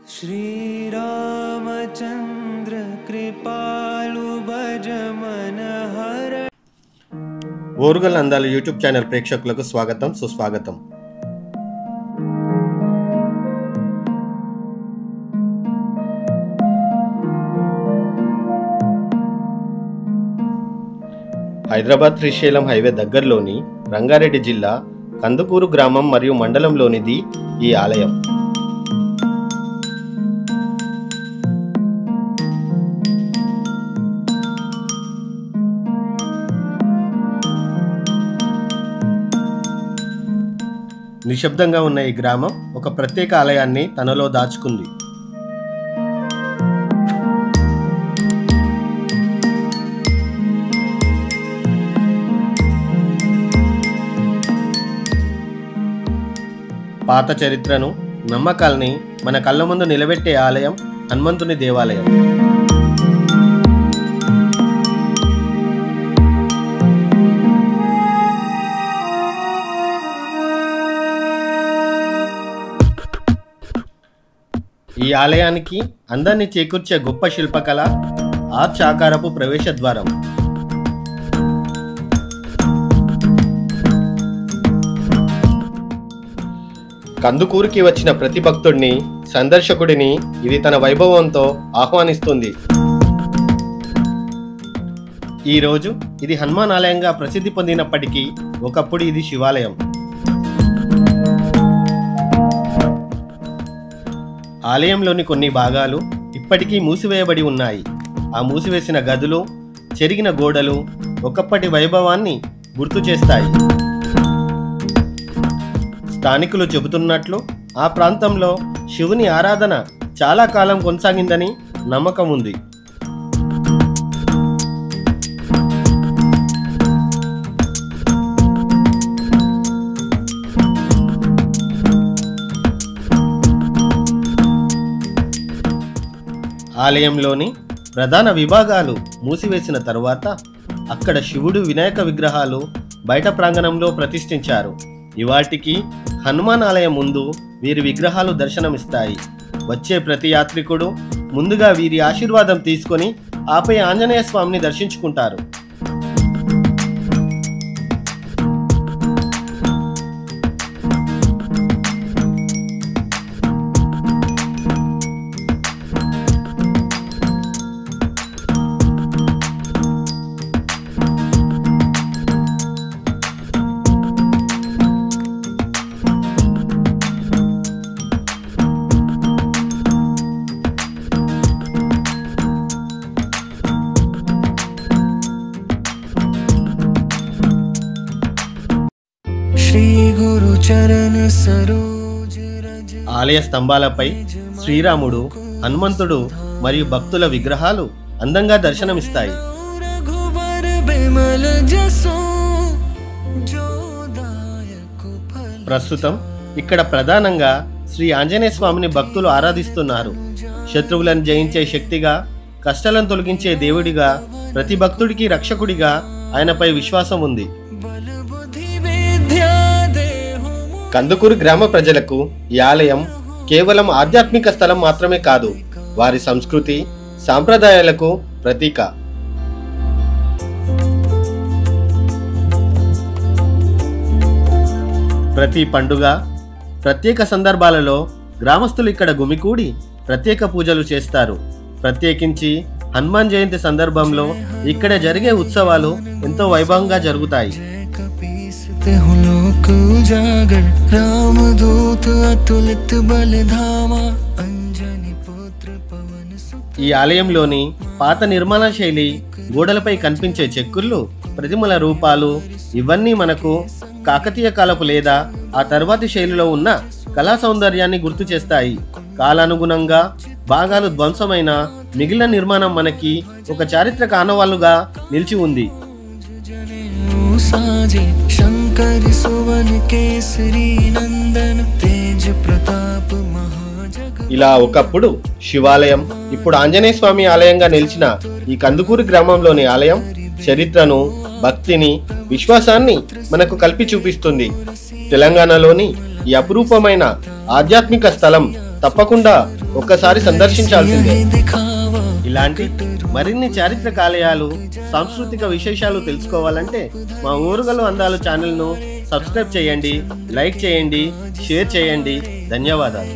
श्रीरामचंद्र कृपालु भज मन हर। ఓరుగల్ అందాలు యూట్యూబ్ ఛానల్ ప్రేక్షకులకు స్వాగతం సుస్వాగతం. హైదరాబాద్ శ్రీశైలం హైవే దగ్గరలోని రంగారెడ్డి జిల్లా కందుకూరు గ్రామం మరియు మండలంలోనిది ఈ ఆలయం. నిశ్శబ్దంగా ఉన్న ఈ గ్రామం ఒక ప్రత్యేక ఆలయాన్ని తనలో దాచుకుంది. పాత చరిత్రను, నమ్మకాల్ని మన కళ్ళ ముందు నిలబెట్టే ఆలయం హనుమంతుని దేవాలయం. ఈ ఆలయానికి అందాన్ని చేకూర్చే గొప్ప శిల్పకళ ఆర్చ్ ఆకారపు ప్రవేశ ద్వారం. కందుకూరుకి వచ్చిన ప్రతి భక్తుడిని, సందర్శకుడిని ఇది తన వైభవంతో ఆహ్వానిస్తుంది. ఈరోజు ఇది హనుమాన్ ఆలయంగా ప్రసిద్ధి పొందినప్పటికీ ఒకప్పుడు ఇది శివాలయం. ఆలయంలోని కొన్ని భాగాలు ఇప్పటికీ మూసివేయబడి ఉన్నాయి. ఆ మూసివేసిన గదులు, చెరిగిన గోడలు ఒకప్పటి వైభవాన్ని గుర్తు చేస్తాయి. స్థానికులు చెబుతున్నట్లు ఆ ప్రాంతంలో శివుని ఆరాధన చాలా కాలం కొనసాగిందని నమ్మకం ఉంది. ఆలయంలోని ప్రధాన విభాగాలు మూసివేసిన తరువాత అక్కడ శివుడు, వినాయక విగ్రహాలు బయట ప్రాంగణంలో ప్రతిష్ఠించారు. ఇవాటికి హనుమాన్ ఆలయం ముందు వీరి విగ్రహాలు దర్శనమిస్తాయి. వచ్చే ప్రతి యాత్రికుడు ముందుగా వీరి ఆశీర్వాదం తీసుకొని ఆపై ఆంజనేయ స్వామిని దర్శించుకుంటారు. ఆలయ స్తంభాలపై శ్రీరాముడు, హనుమంతుడు మరియు భక్తుల విగ్రహాలు అందంగా దర్శనమిస్తాయి. ప్రస్తుతం ఇక్కడ ప్రధానంగా శ్రీ ఆంజనేయ స్వామిని భక్తులు ఆరాధిస్తున్నారు. శత్రువులను జయించే శక్తిగా, కష్టాలను తొలగించే దేవుడిగా, ప్రతి భక్తుడికి రక్షకుడిగా ఆయనపై విశ్వాసం ఉంది. కందుకూరు గ్రామ ప్రజలకు ఈ ఆలయం కేవలం ఆధ్యాత్మిక స్థలం మాత్రమే కాదు, వారి సంస్కృతి, సాంప్రదాయాలకు ప్రతీక. ప్రతి పండుగ, ప్రత్యేక సందర్భాలలో గ్రామస్తులు ఇక్కడ గుమికూడి ప్రత్యేక పూజలు చేస్తారు. ప్రత్యేకించి హనుమాన్ జయంతి సందర్భంలో ఇక్కడ జరిగే ఉత్సవాలు ఎంతో వైభవంగా జరుగుతాయి. ఈ ఆలయంలోని పాత నిర్మాణ శైలి, గోడలపై కనిపించే చెక్కుళ్ళు, ప్రతిమల రూపాలు ఇవన్నీ మనకు కాకతీయ కాలపు లేదా ఆ తర్వాతి శైలిలో ఉన్న కళా సౌందర్యాన్ని గుర్తు చేస్తాయి. కాలానుగుణంగా భాగాలు ధ్వంసమైన మిగిలిన నిర్మాణం మనకి ఒక చారిత్రక ఆనవాళ్లుగా నిలిచి ఉంది. ఇలా ఒకప్పుడు శివాలయం, ఇప్పుడు ఆంజనేయ స్వామి ఆలయంగా నిలిచిన ఈ కందుకూరు గ్రామంలోని ఆలయం చరిత్రను, భక్తిని, విశ్వాసాన్ని మనకు కల్పి చూపిస్తుంది. తెలంగాణలోని ఈ అపురూపమైన ఆధ్యాత్మిక స్థలం తప్పకుండా ఒక్కసారి సందర్శించాల్సిందే. ఇలాంటి మరిన్ని చారిత్రక ఆలయాలు, సాంస్కృతిక విశేషాలు తెలుసుకోవాలంటే మా ఊరుగలు అందాలు ఛానల్ను సబ్స్క్రైబ్ చేయండి, లైక్ చేయండి, షేర్ చేయండి. ధన్యవాదాలు.